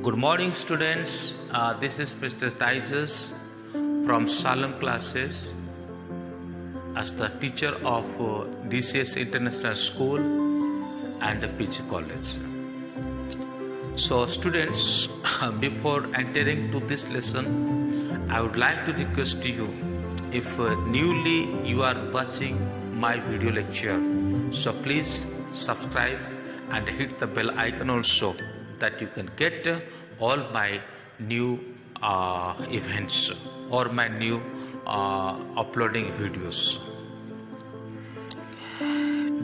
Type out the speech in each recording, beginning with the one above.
Good morning, students. This is Mr. Titus from Salem classes as the teacher of DCS International School and PG College. So, students, before entering to this lesson, I would like to request you, if newly you are watching my video lecture, so please subscribe and hit the bell icon also, that you can get all my new events or my new uploading videos.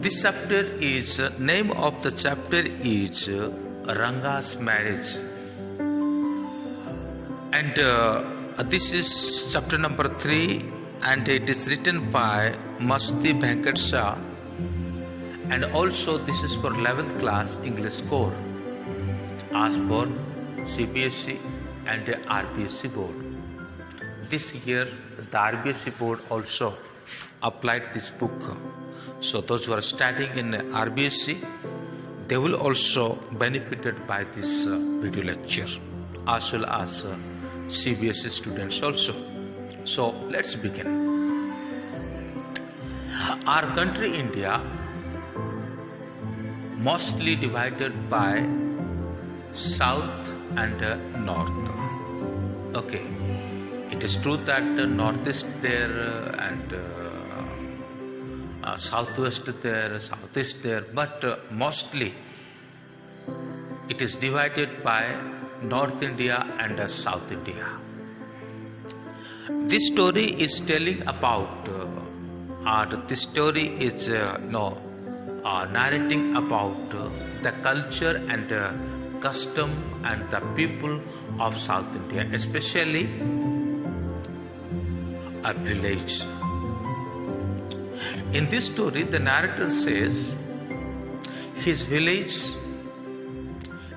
This chapter is, name of the chapter is Ranga's Marriage, and this is chapter number 3, and it is written by Masti Venkat Shah, and also this is for 11th class English core, as for CBSE and RBSE board. This year the RBSE board also applied this book. So those who are studying in RBSE, they will also benefited by this video lecture, as well as CBSE students also. So let's begin. Our country India mostly divided by south and north. Okay, it is true that north is there and southwest there, southeast there, but mostly it is divided by North India and South India. This story is telling about, this story is narrating about the culture and custom and the people of South India, especially a village. In this story, the narrator says his village,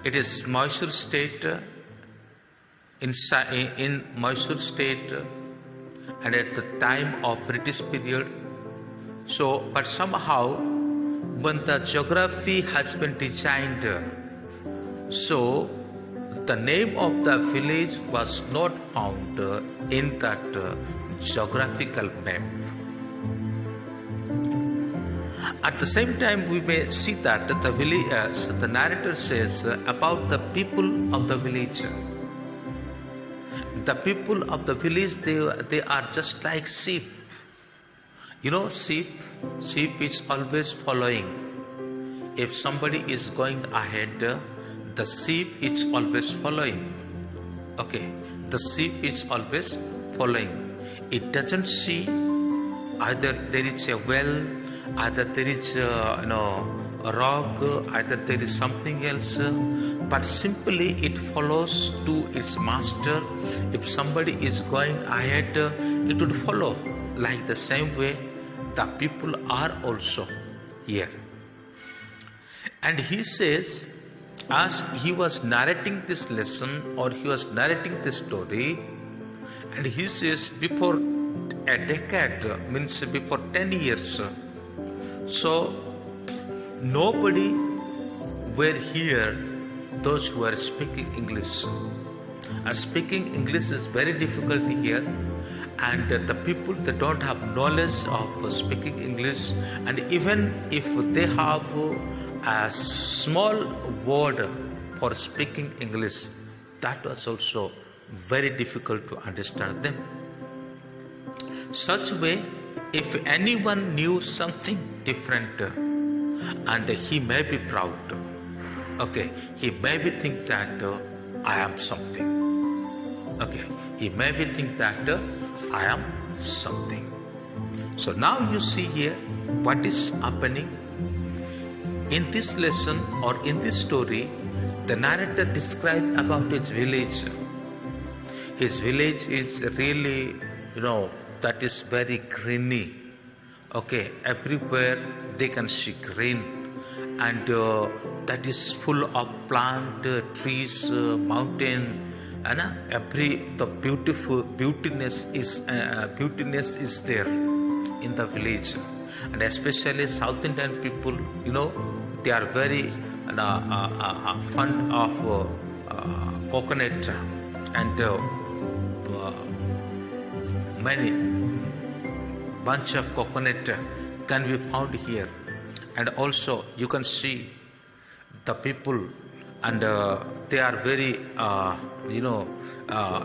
it is Mysore state, in Mysore state, and at the time of British period. So, but somehow when the geography has been designed, so the name of the village was not found in that geographical map. At the same time, we may see that the village, the narrator says about the people of the village. The people of the village, they are just like sheep. You know, sheep is always following. If somebody is going ahead, the sheep is always following. Okay, the sheep is always following. It doesn't see either there is a well, either there is a rock, either there is something else, but simply it follows to its master. If somebody is going ahead, it would follow. Like the same way, the people are also here. And he says, as he was narrating this lesson, or he was narrating this story, and he says before a decade, means before 10 years, so nobody were here, those who are speaking English. Speaking English is very difficult here, and the people, they don't have knowledge of speaking English, and even if they have a small word for speaking English, that was also very difficult to understand them. Such way, if anyone knew something different, and he may be proud, okay, he may be think that I am something. Okay, he may be think that I am something. So now you see here what is happening. In this lesson or in this story, the narrator described about his village. His village is really, that is very greeny. Okay, everywhere they can see green, and that is full of plant, trees, mountain, and the beautiness is there in the village. And especially South Indian people, they are very fond of coconut and many bunch of coconut can be found here. And also you can see the people, and they are very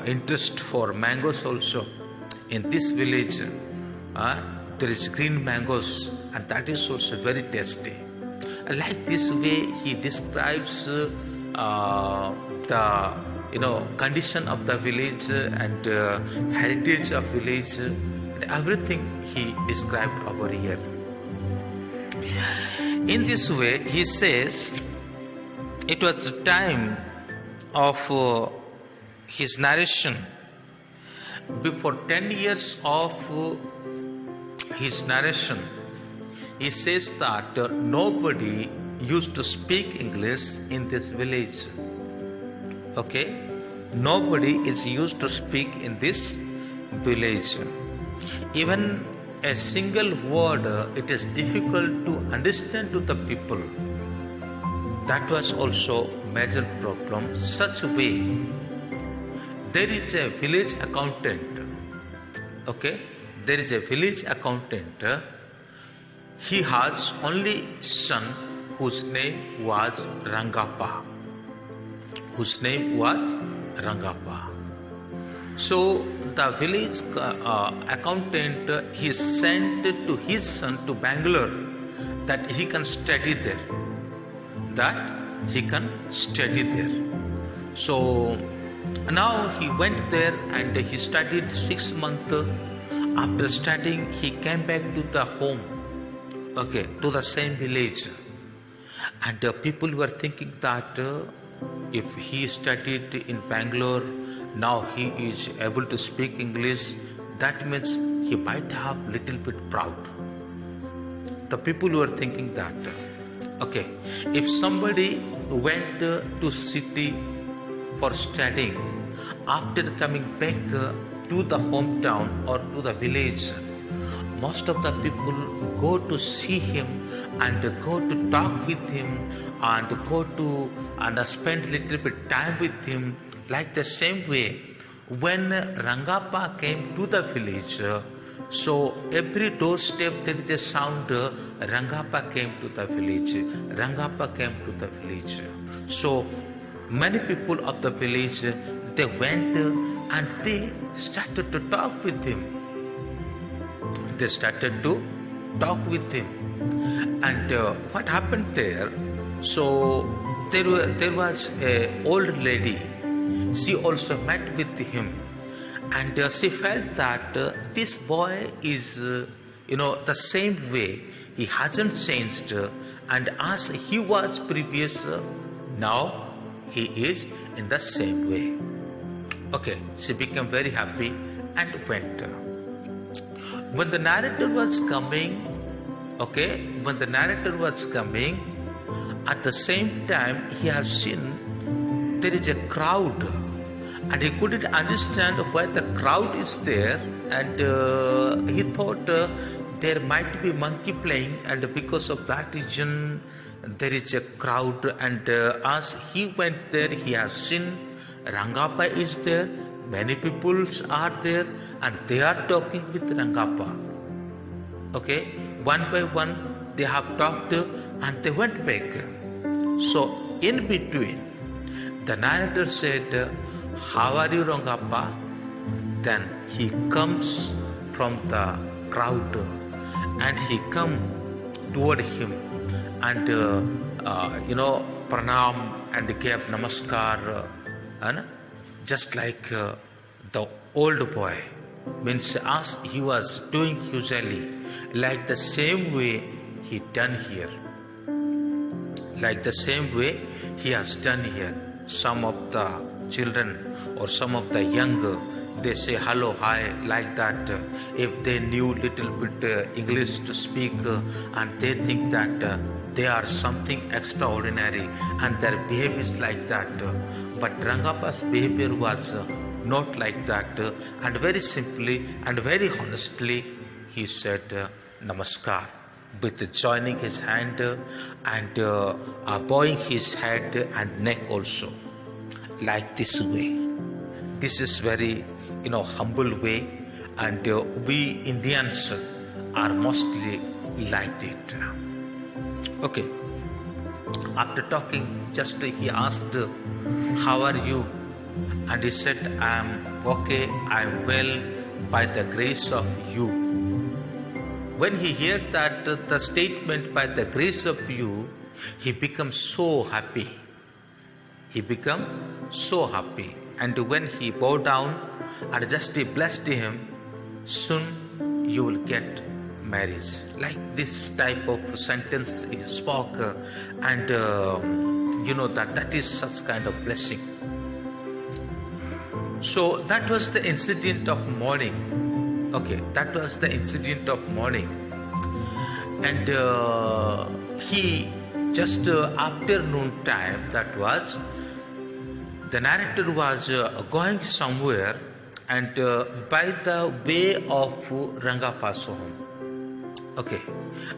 interest for mangoes also. In this village there is green mangoes, and that is also very tasty. Like this way he describes the condition of the village and heritage of village, and everything he described over here. In this way he says it was the time of his narration. Before 10 years of his narration, he says that nobody used to speak English in this village. Okay? Nobody is used to speak in this village. Even a single word, it is difficult to understand to the people. That was also major problem. Such a way, there is a village accountant. Okay? There is a village accountant. He has only son whose name was Rangappa. Whose name was Rangappa. So the village accountant, he sent to his son to Bangalore that he can study there. So now he went there and he studied 6 months. After studying, he came back to the home, to the same village. And people were thinking that if he studied in Bangalore, now he is able to speak English, that means he might have little bit proud. The people were thinking that, if somebody went to city for studying, after coming back to the hometown or to the village, most of the people go to see him and go to talk with him and go to and spend little bit time with him. Like the same way, when Rangappa came to the village, so every doorstep there is a sound, Rangappa came to the village. Rangappa came to the village. So many people of the village, they went and they started to talk with him. And what happened there? So there was an old lady. She also met with him, and she felt that this boy is, the same way. He hasn't changed, and as he was previous, now he is in the same way. She became very happy and went. When the narrator was coming, at the same time he has seen there is a crowd, and he couldn't understand why the crowd is there, and he thought there might be monkey playing, and because of that reason there is a crowd. And as he went there, he has seen Rangappa is there, many people are there, and they are talking with Rangappa. One by one they have talked and they went back. So in between, the narrator said, "How are you, Rangappa?" Then he comes from the crowd and he come toward him and pranam and gave namaskar, just like the old boy, means as he was doing usually, like the same way he done here. Like the same way he has done here. Some of the children or some of the younger, they say hello, hi, like that. If they knew little bit English to speak, and they think that they are something extraordinary, and their behavior is like that. But Rangappa's behavior was not like that, and very simply and very honestly he said namaskar, with joining his hand and bowing his head and neck also. like this way. This is very, humble way, and we Indians are mostly like it. Okay. After talking, just he asked, "How are you?" And he said, "I am okay. I am well by the grace of you." When he heard that the statement, "by the grace of you," he becomes so happy. He became so happy. And when he bowed down and just he blessed him, "Soon you will get marriage." Like this type of sentence he spoke, and that is such kind of blessing. So that was the incident of morning. Okay, that was the incident of morning. And he just afternoon time, that was, the narrator was going somewhere, and by the way of Rangapa's home. Okay,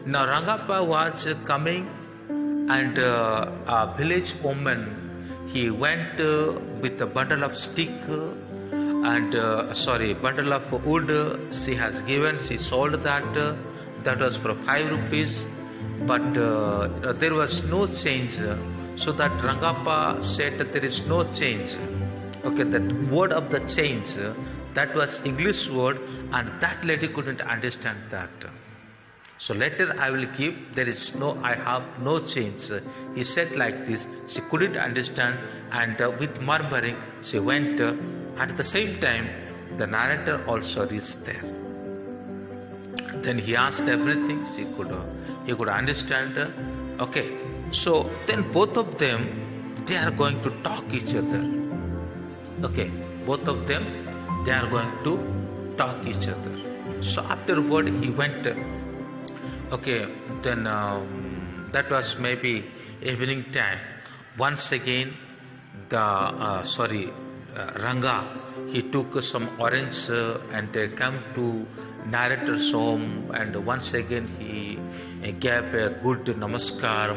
now Rangappa was coming, and a village woman, he went with a bundle of stick and bundle of wood she has given. She sold that was for 5 rupees, but there was no change. So that Rangappa said that there is no change. Okay, that word of the change, that was English word, and that lady couldn't understand that. So later I will give, I have no change. He said like this. She couldn't understand, and with murmuring she went. At the same time, the narrator also reached there. Then he asked everything. He could understand. Okay, so then both of them, they are going to talk each other. Okay, both of them, they are going to talk each other. So afterward he went. Okay, then that was maybe evening time. Once again, Ranga, he took some orange and came to narrator's home, and once again he gave a good namaskar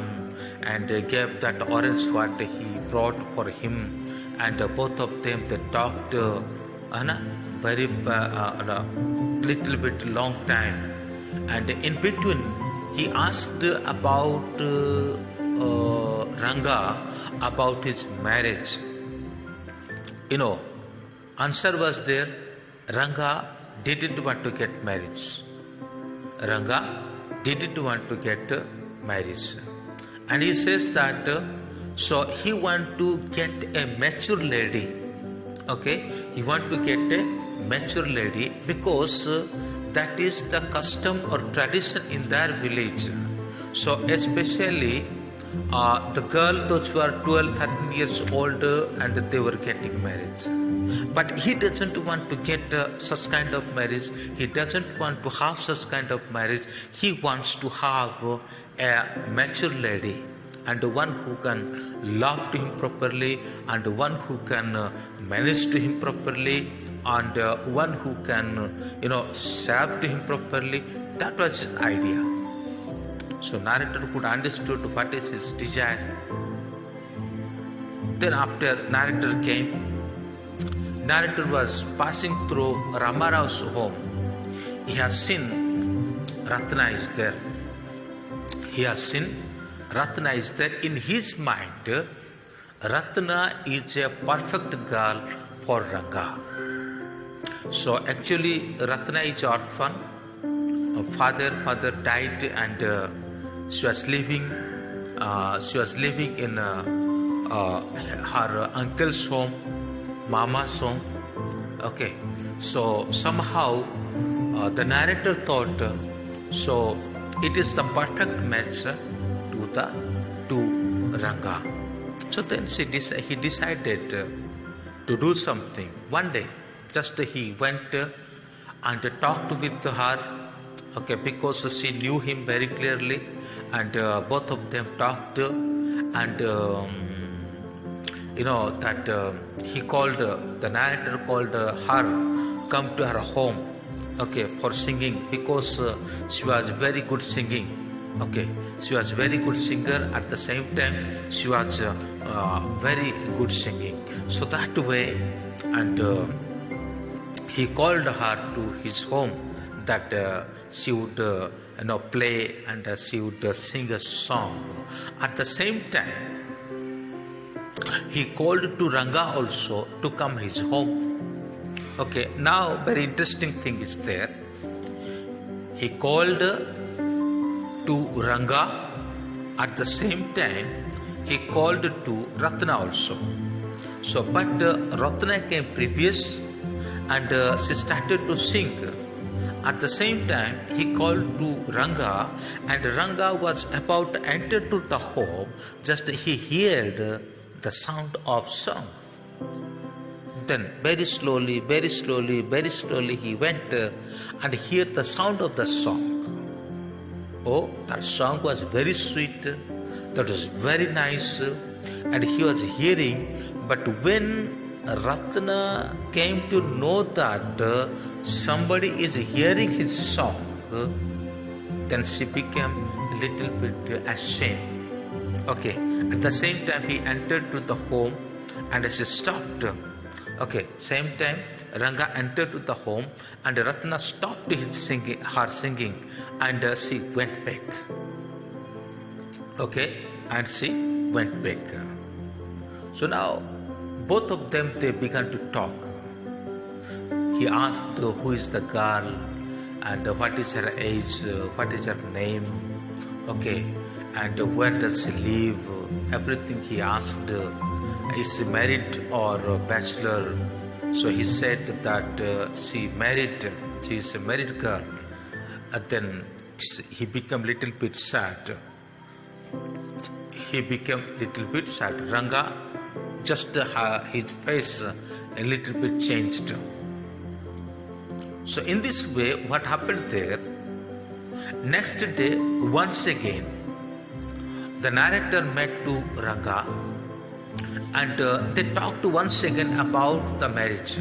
and gave that orange what he brought for him, and both of them, they talked very little bit long time. And in between, he asked about Ranga, about his marriage. Answer was there. Ranga didn't want to get married. Ranga didn't want to get married. And he says that, so he want to get a mature lady. Okay, he want to get a mature lady because that is the custom or tradition in their village. So especially the girl, those who are 12, 13 years old, and they were getting married. But he doesn't want to get such kind of marriage. He doesn't want to have such kind of marriage. He wants to have a mature lady, and one who can love to him properly, and one who can manage to him properly, and one who can, serve to him properly. That was his idea. So narrator could understood what is his desire. Then after narrator came, narrator was passing through Ramarao's home. He has seen Ratna is there. He has seen Ratna is there. In his mind, Ratna is a perfect girl for Ranga. So actually Ratna is orphan. Father died, and she was living in her uncle's home, mama's home. Okay, so somehow the narrator thought, so it is the perfect match to Ranga. So then he decided to do something. One day, just he went and talked with her. Okay, because she knew him very clearly, and both of them talked, and he called, the narrator called her, come to her home, okay, for singing, because she was very good singing. Okay, she was very good singer. At the same time, she was very good singing. So that way, and he called her to his home that she would play and she would sing a song. At the same time, he called to Ranga also to come his home. Okay, now very interesting thing is there. He called to Ranga. At the same time, he called to Ratna also. So, but Ratna came previous and she started to sing. At the same time, he called to Ranga, and Ranga was about to enter to the home. Just he heard the sound of song. Then very slowly he went and heard the sound of the song. Oh, that song was very sweet. That was very nice, and he was hearing. But when Ratna came to know that somebody is hearing his song, then she became a little bit ashamed. Okay, at the same time he entered to the home and she stopped. Okay, same time Ranga entered to the home and Ratna stopped her singing and she went back. Okay, and she went back. So now both of them, they began to talk. He asked who is the girl and what is her age, what is her name, okay, and where does she live, everything he asked. Is she married or a bachelor? So he said that she is a married girl. And then he became a little bit sad. Ranga, just his face a little bit changed. So in this way, what happened there? Next day, once again, the narrator met to Ranga and they talked once again about the marriage.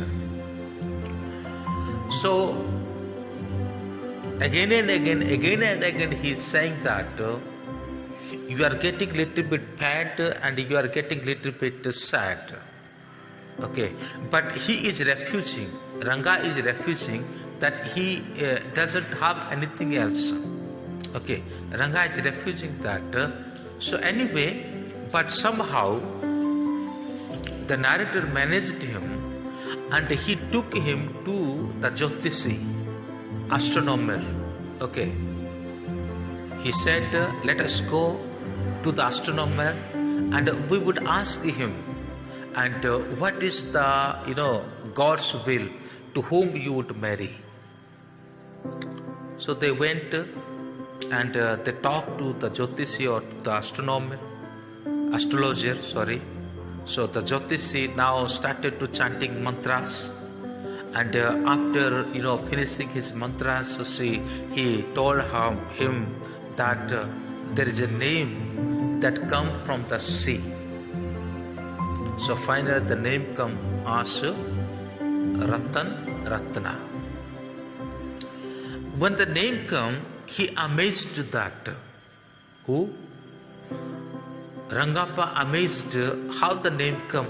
So again and again, he is saying that you are getting little bit bad and you are getting little bit sad. Okay, but he is refusing. Ranga is refusing that he doesn't have anything else. Okay, Ranga is refusing that. So anyway, but somehow the narrator managed him and he took him to the Jyotishi, astronomer. Okay, he said, let us go to the astronomer and we would ask him, and what is the God's will, to whom you would marry. So they went and they talked to the Jyotishi or the astrologer. So the Jyotishi now started to chanting mantras, and after finishing his mantras, he told him that there is a name that come from the sea. So finally the name come as Ratna. When the name come, he amazed that. Who? Rangappa amazed how the name come.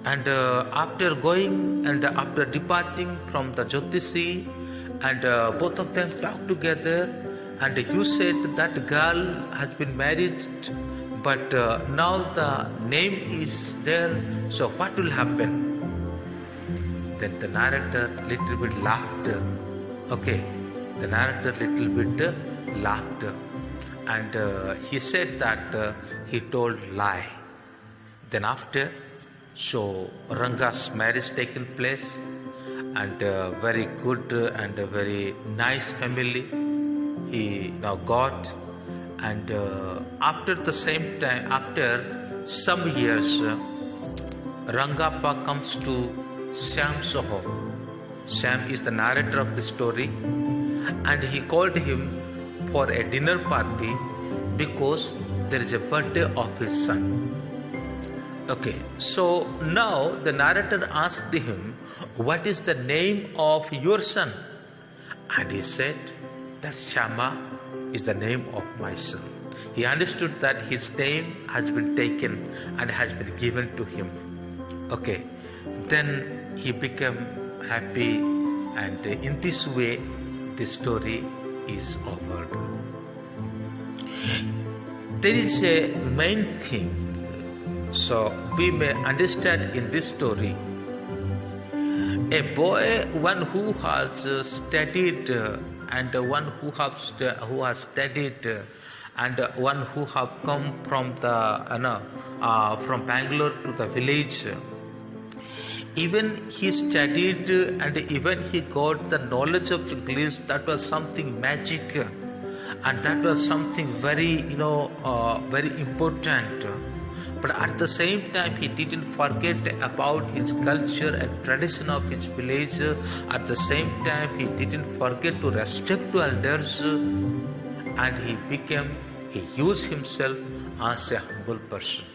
And after going and after departing from the Jyotishi, and both of them talked together, and you said that girl has been married, but now the name is there, so what will happen? Then the narrator little bit laughed. Okay, the narrator little bit laughed, and he said that he told lie. Then after, so Ranga's marriage taken place, and very good and very nice family he now got. And after the same time, after some years, Rangappa comes to Shyam's home. Shyam is the narrator of the story, and he called him for a dinner party because there is a birthday of his son. Okay, so now the narrator asked him, what is the name of your son? And he said, that's Shyama. is the name of my son. He understood that his name has been taken and has been given to him. Okay, then he became happy, and in this way the story is over. There is a main thing, so we may understand in this story. A boy, one who has studied, and one who has studied, and one who have come from the from Bangalore to the village. Even he studied, and even he got the knowledge of English. That was something magic, and that was something very very important. But at the same time, he didn't forget about his culture and tradition of his village. At the same time, he didn't forget to respect to elders, and he used himself as a humble person.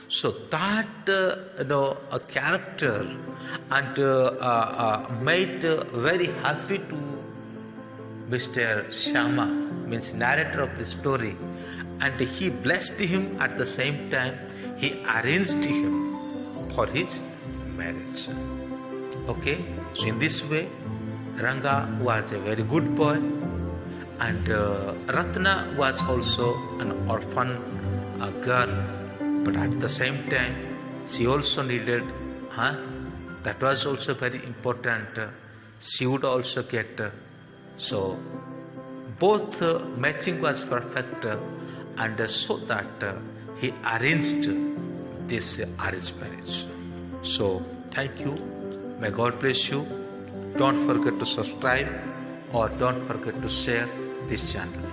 So that a character and made very happy to Mr. Shama, means narrator of the story, and he blessed him. At the same time, he arranged him for his marriage. Okay, so in this way, Ranga was a very good boy, and Ratna was also an orphan girl, but at the same time, she also needed, that was also very important. She would also get, so both matching was perfect, and so that he arranged this arranged marriage. So thank you. May God bless you. Don't forget to subscribe, or don't forget to share this channel.